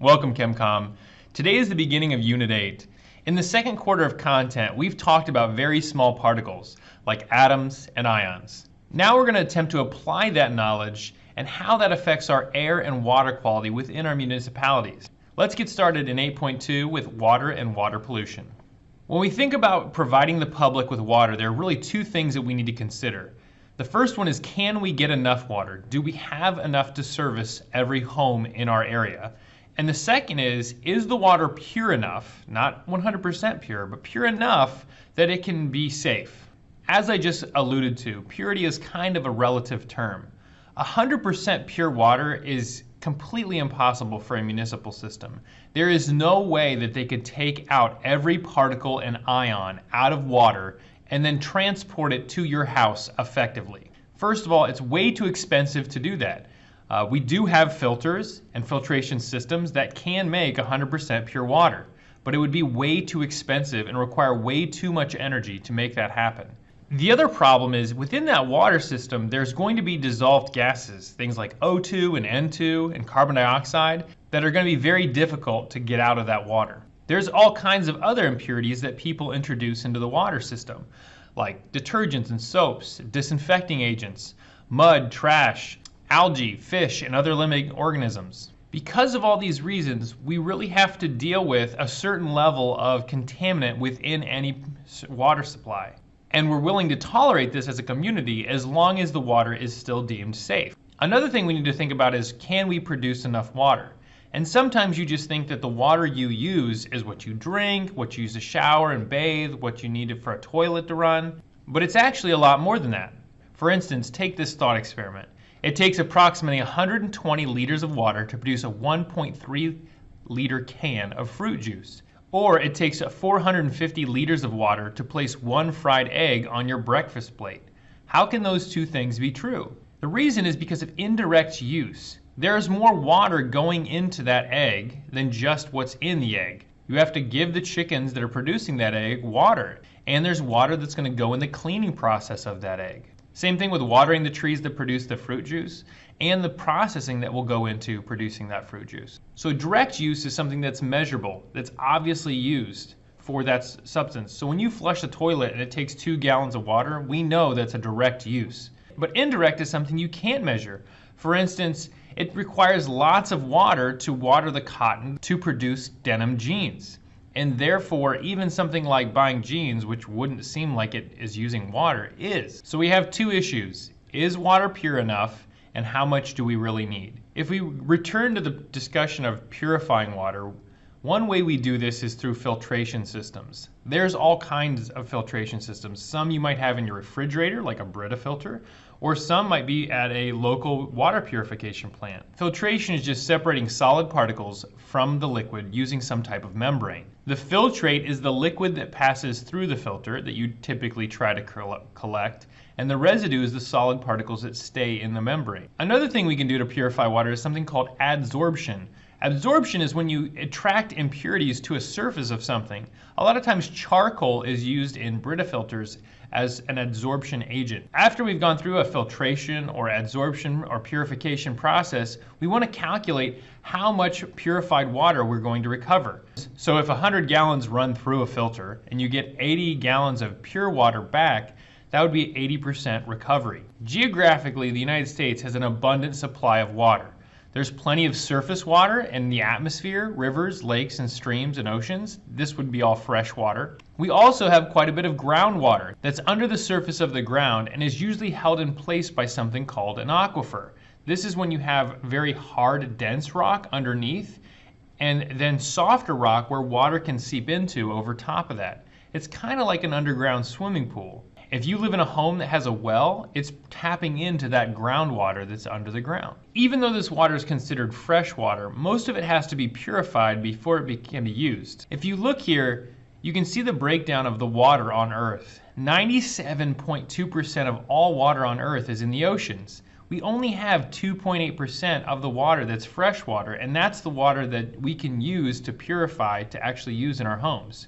Welcome, ChemComm. Today is the beginning of Unit 8. In the second quarter of content, we've talked about very small particles, like atoms and ions. Now we're going to attempt to apply that knowledge and how that affects our air and water quality within our municipalities. Let's get started in 8.2 with water and water pollution. When we think about providing the public with water, there are really two things that we need to consider. The first one is, can we get enough water? Do we have enough to service every home in our area? And the second is the water pure enough, not 100% pure, but pure enough that it can be safe? As I just alluded to, purity is kind of a relative term. 100% pure water is completely impossible for a municipal system. There is no way that they could take out every particle and ion out of water and then transport it to your house effectively. First of all, it's way too expensive to do that. We do have filters and filtration systems that can make 100% pure water, but it would be way too expensive and require way too much energy to make that happen. The other problem is, within that water system, there's going to be dissolved gases, things like O2 and N2 and carbon dioxide, that are going to be very difficult to get out of that water. There's all kinds of other impurities that people introduce into the water system, like detergents and soaps, disinfecting agents, mud, trash, algae, fish, and other living organisms. Because of all these reasons, we really have to deal with a certain level of contaminant within any water supply. And we're willing to tolerate this as a community as long as the water is still deemed safe. Another thing we need to think about is, can we produce enough water? And sometimes you just think that the water you use is what you drink, what you use to shower and bathe, what you need for a toilet to run. But it's actually a lot more than that. For instance, take this thought experiment. It takes approximately 120 liters of water to produce a 1.3 liter can of fruit juice. Or it takes 450 liters of water to place one fried egg on your breakfast plate. How can those two things be true? The reason is because of indirect use. There is more water going into that egg than just what's in the egg. You have to give the chickens that are producing that egg water, and there's water that's going to go in the cleaning process of that egg. Same thing with watering the trees that produce the fruit juice and the processing that will go into producing that fruit juice. So direct use is something that's measurable, that's obviously used for that substance. So when you flush the toilet and it takes 2 gallons of water, we know that's a direct use. But indirect is something you can't measure. For instance, it requires lots of water to water the cotton to produce denim jeans. And therefore, even something like buying jeans, which wouldn't seem like it is using water, is. So we have two issues. Is water pure enough, and how much do we really need? If we return to the discussion of purifying water, one way we do this is through filtration systems. There's all kinds of filtration systems. Some you might have in your refrigerator, like a Brita filter, or some might be at a local water purification plant. Filtration is just separating solid particles from the liquid using some type of membrane. The filtrate is the liquid that passes through the filter that you typically try to collect, and the residue is the solid particles that stay in the membrane. Another thing we can do to purify water is something called adsorption. Adsorption is when you attract impurities to a surface of something. A lot of times charcoal is used in Brita filters as an adsorption agent. After we've gone through a filtration or adsorption or purification process, we want to calculate how much purified water we're going to recover. So if 100 gallons run through a filter and you get 80 gallons of pure water back, that would be 80% recovery. Geographically, the United States has an abundant supply of water. There's plenty of surface water in the atmosphere, rivers, lakes, and streams and oceans. This would be all fresh water. We also have quite a bit of groundwater that's under the surface of the ground and is usually held in place by something called an aquifer. This is when you have very hard, dense rock underneath and then softer rock where water can seep into over top of that. It's kind of like an underground swimming pool. If you live in a home that has a well, it's tapping into that groundwater that's under the ground. Even though this water is considered fresh water, most of it has to be purified before it can be used. If you look here, you can see the breakdown of the water on Earth. 97.2% of all water on Earth is in the oceans. We only have 2.8% of the water that's fresh water, and that's the water that we can use to purify to actually use in our homes.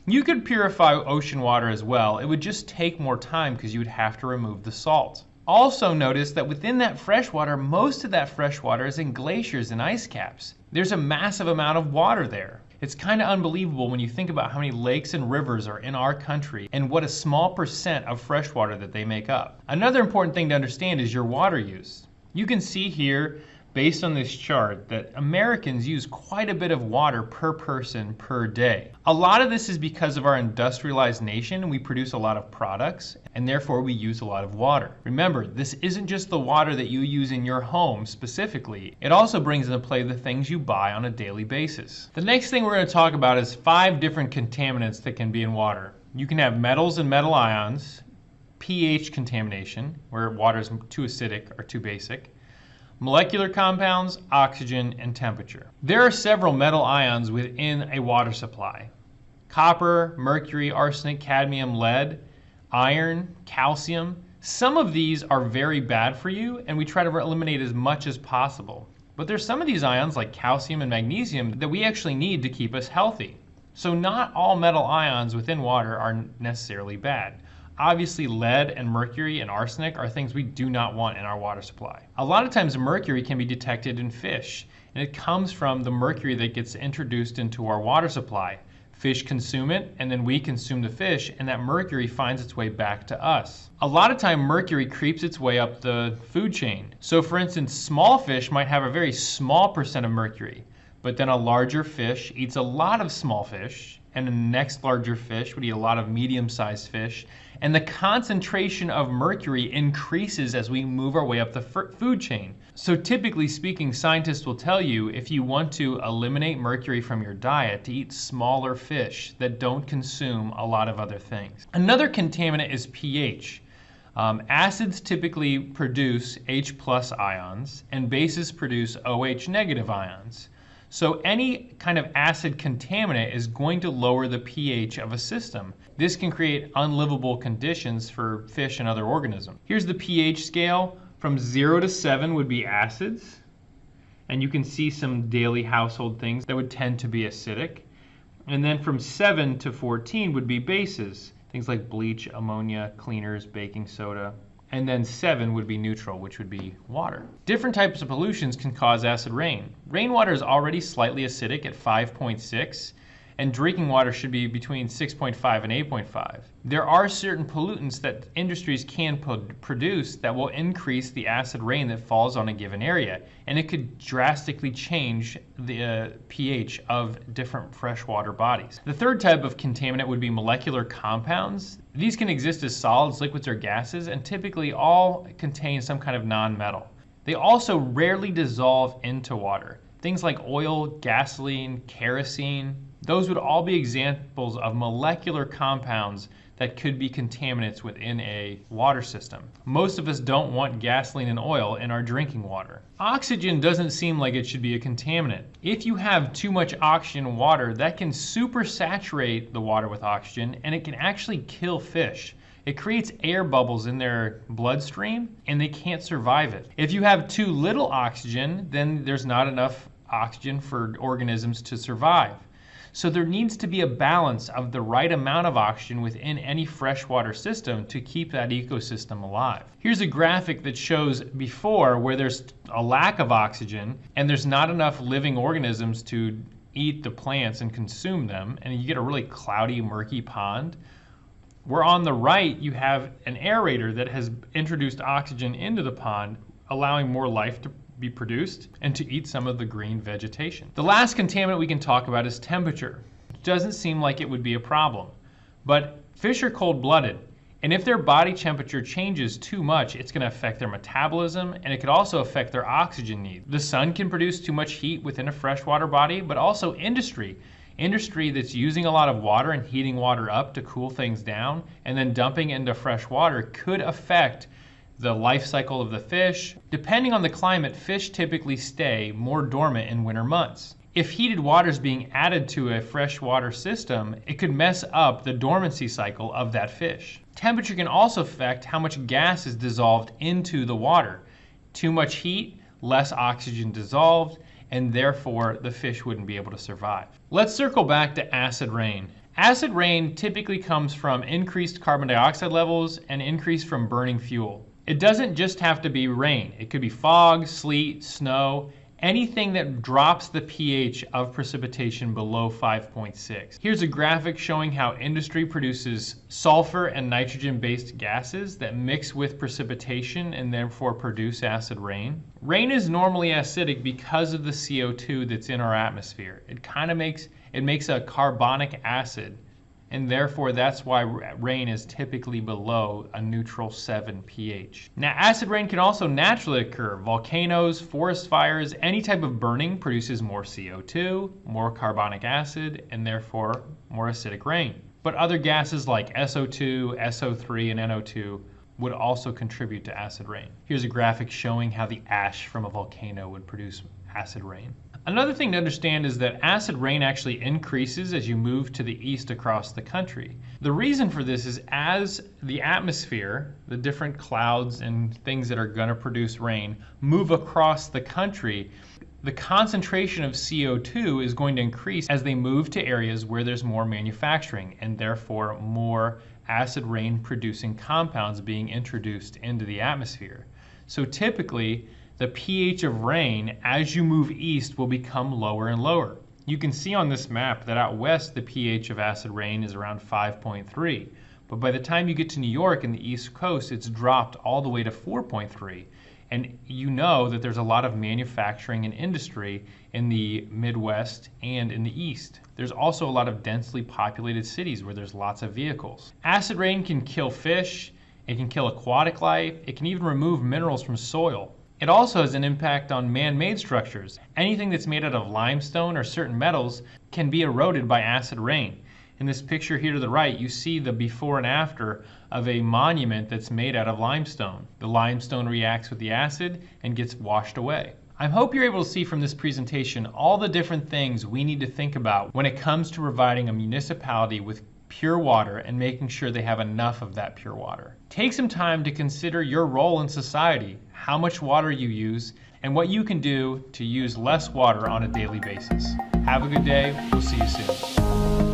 You could purify ocean water as well. It would just take more time because you would have to remove the salt. Also notice that within that freshwater, most of that freshwater is in glaciers and ice caps. There's a massive amount of water there. It's kind of unbelievable when you think about how many lakes and rivers are in our country and what a small percent of freshwater that they make up. Another important thing to understand is your water use. You can see here, based on this chart, that Americans use quite a bit of water per person per day. A lot of this is because of our industrialized nation. We produce a lot of products and therefore we use a lot of water. Remember, this isn't just the water that you use in your home specifically. It also brings into play the things you buy on a daily basis. The next thing we're going to talk about is 5 different contaminants that can be in water. You can have metals and metal ions, pH contamination, where water is too acidic or too basic, molecular compounds, oxygen, and temperature. There are several metal ions within a water supply. Copper, mercury, arsenic, cadmium, lead, iron, calcium. Some of these are very bad for you, and we try to eliminate as much as possible. But there's some of these ions, like calcium and magnesium, that we actually need to keep us healthy. So not all metal ions within water are necessarily bad. Obviously, lead and mercury and arsenic are things we do not want in our water supply. A lot of times mercury can be detected in fish, and it comes from the mercury that gets introduced into our water supply. Fish consume it, and then we consume the fish, and that mercury finds its way back to us. A lot of time mercury creeps its way up the food chain. So for instance, small fish might have a very small percent of mercury, but then a larger fish eats a lot of small fish, and the next larger fish would eat a lot of medium-sized fish, and the concentration of mercury increases as we move our way up the food chain. So typically speaking, scientists will tell you if you want to eliminate mercury from your diet, to eat smaller fish that don't consume a lot of other things. Another contaminant is pH. Acids typically produce H+ ions, and bases produce OH- ions. So any kind of acid contaminant is going to lower the pH of a system. This can create unlivable conditions for fish and other organisms. Here's the pH scale. From 0 to 7 would be acids. And you can see some daily household things that would tend to be acidic. And then from 7 to 14 would be bases. Things like bleach, ammonia, cleaners, baking soda. And then 7 would be neutral, which would be water. Different types of pollutions can cause acid rain. Rainwater is already slightly acidic at 5.6, and drinking water should be between 6.5 and 8.5. There are certain pollutants that industries can produce that will increase the acid rain that falls on a given area, and it could drastically change the pH of different freshwater bodies. The third type of contaminant would be molecular compounds. These can exist as solids, liquids, or gases, and typically all contain some kind of non-metal. They also rarely dissolve into water. Things like oil, gasoline, kerosene, those would all be examples of molecular compounds that could be contaminants within a water system. Most of us don't want gasoline and oil in our drinking water. Oxygen doesn't seem like it should be a contaminant. If you have too much oxygen in water, that can supersaturate the water with oxygen, and it can actually kill fish. It creates air bubbles in their bloodstream, and they can't survive it. If you have too little oxygen, then there's not enough oxygen for organisms to survive. So there needs to be a balance of the right amount of oxygen within any freshwater system to keep that ecosystem alive. Here's a graphic that shows before where there's a lack of oxygen and there's not enough living organisms to eat the plants and consume them, and you get a really cloudy, murky pond. Where on the right you have an aerator that has introduced oxygen into the pond, allowing more life to be produced and to eat some of the green vegetation. The last contaminant we can talk about is temperature. It doesn't seem like it would be a problem, but fish are cold-blooded, and if their body temperature changes too much, it's going to affect their metabolism, and it could also affect their oxygen needs. The sun can produce too much heat within a freshwater body, but also industry that's using a lot of water and heating water up to cool things down and then dumping into fresh water could affect the life cycle of the fish. Depending on the climate, fish typically stay more dormant in winter months. If heated water is being added to a freshwater system, it could mess up the dormancy cycle of that fish. Temperature can also affect how much gas is dissolved into the water. Too much heat, less oxygen dissolved, and therefore the fish wouldn't be able to survive. Let's circle back to acid rain. Acid rain typically comes from increased carbon dioxide levels and increase from burning fuel. It doesn't just have to be rain. It could be fog, sleet, snow, anything that drops the pH of precipitation below 5.6. Here's a graphic showing how industry produces sulfur and nitrogen-based gases that mix with precipitation and therefore produce acid rain. Rain is normally acidic because of the CO2 that's in our atmosphere. It makes a carbonic acid, and therefore that's why rain is typically below a neutral 7 pH. Now, acid rain can also naturally occur. Volcanoes, forest fires, any type of burning produces more CO2, more carbonic acid, and therefore more acidic rain. But other gases like SO2, SO3, and NO2 would also contribute to acid rain. Here's a graphic showing how the ash from a volcano would produce acid rain. Another thing to understand is that acid rain actually increases as you move to the east across the country. The reason for this is as the atmosphere, the different clouds and things that are going to produce rain, move across the country, the concentration of CO2 is going to increase as they move to areas where there's more manufacturing and therefore more acid rain producing compounds being introduced into the atmosphere. So typically, the pH of rain as you move east will become lower and lower. You can see on this map that out west the pH of acid rain is around 5.3, but by the time you get to New York and the East Coast, it's dropped all the way to 4.3. And you know that there's a lot of manufacturing and industry in the Midwest and in the East. There's also a lot of densely populated cities where there's lots of vehicles. Acid rain can kill fish, it can kill aquatic life, it can even remove minerals from soil. It also has an impact on man-made structures. Anything that's made out of limestone or certain metals can be eroded by acid rain. In this picture here to the right, you see the before and after of a monument that's made out of limestone. The limestone reacts with the acid and gets washed away. I hope you're able to see from this presentation all the different things we need to think about when it comes to providing a municipality with pure water and making sure they have enough of that pure water. Take some time to consider your role in society, how much water you use, and what you can do to use less water on a daily basis. Have a good day. We'll see you soon.